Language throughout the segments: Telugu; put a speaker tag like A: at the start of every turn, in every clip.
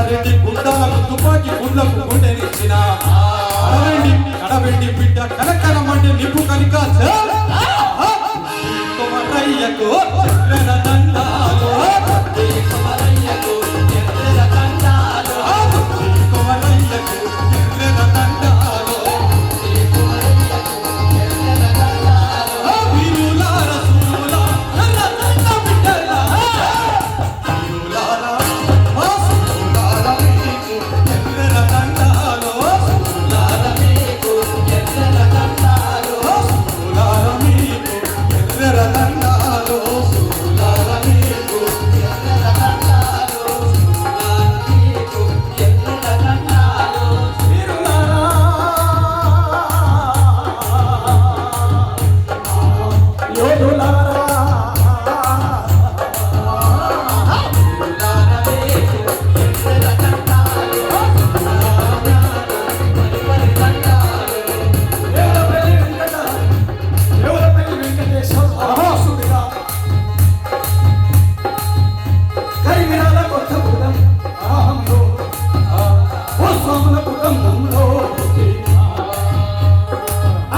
A: ఎల్లారెడ్డి గుండాలకు తుపాకి గుండ్లకు గుండెనిచ్చిన కడవెండి బిడ్డ కనకనమంటే నిప్పు కనుక కొమరయ్యకు దండాలు కొమరయ్యకు దండాలు కొమరయ్యకు దండాలు వీరులార సూల నన్న బిడ్డల వీరులార సూలార మీకు ఎర్ర దండాలు సూలార మీకు ఎర్ర దండాలు సూలార మీకు ఎర్ర దండాలు సూలార మీకు ఎర్ర దండాలు సూలార మీకు ఎర్ర దండాలు వీరులారా యోధులారా వీరులారా మీకు ఎర్ర దండాలు
B: దేవులపల్లి వెంకటేశ్వర మహాసుడిగా కరిగిరాల కొత్త బృందం ఆహంలో భూస్వాముల బృందంలో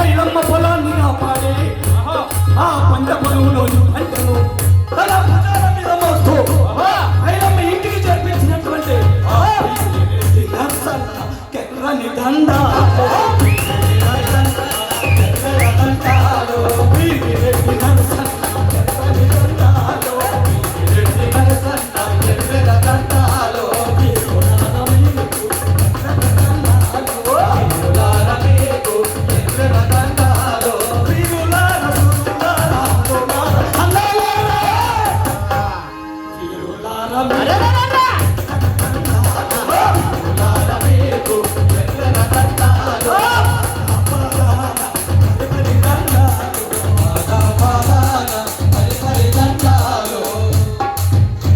B: ఐలమ్మ పొలాన్ని కాపాడే ఆ పంట పొలంలోని పంటలు తన భుజాల మీద మోస్తూ ఐలమ్మ ఇంటికి చేర్పించినటువంటి నర్సన్న కెర్రని దండాలు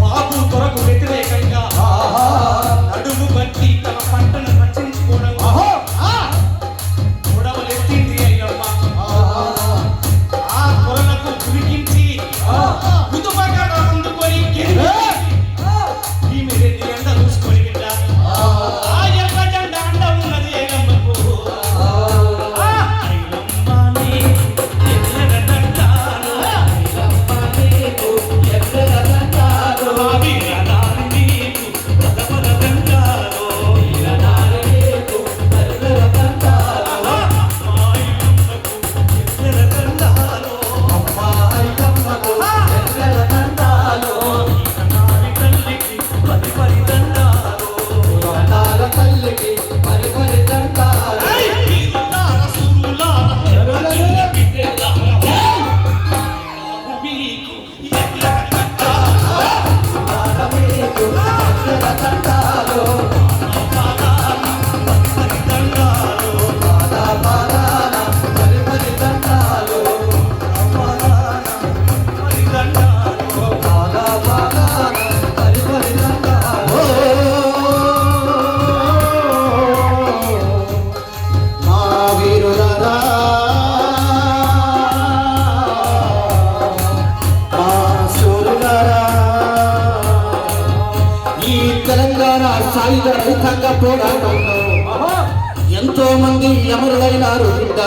A: బాబు త్వరకు వ్యతిరేకంగా నడుము బట్టి తన పంటను రక్షించుకోవడం గొడవలెత్తింది అయ్యమ్మ ఆ కొరలకు గురికించి కుతుమగా అందుకొని ఈమె రెడ్డి ఎండ చూసుకొని బిడ్డ ఆ ఎర్ర జెండా అండ ఉన్నది అయ్యమ్మకు అయ్యమ్మని ఎర్ర దండాలు అయ్యమ్మని ఎర్ర దండాలు వీరనారి నీకు పదపద దండాలు వీరనారి నీకు ఎర్ర దండాలు అమ్మాయిమ్మకు ఎర్ర దండాలు అమ్మాయిమ్మకు ఎర్ర దండాలు వీరనారి తల్లికి పది పది దండాలు వీరనార తల్లికి పది పది దండాలు వీరులార సూరులార ఎర్ర బిడ్డల మీకు ఎర్ర
B: మా వీరులారా మా సూరులారా ఈ తెలంగాణ సాయుధ రైతాంగ పోరాటంలో ఎంతో మంది అమరులైనారు బిడ్డ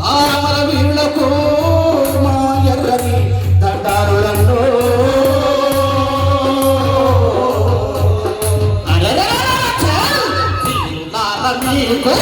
B: ఆ అమర వీరులకు మా ఎర్రని దండారులను మీకు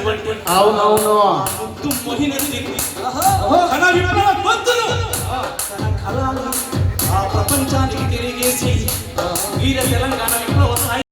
A: ఉన్నటువంటి
B: అవునవును
A: ముద్దు మోహినది కళ విప్లవ గొంతును తన కళను ఆ ప్రపంచానికి తెలియజేసి వీర తెలంగాణ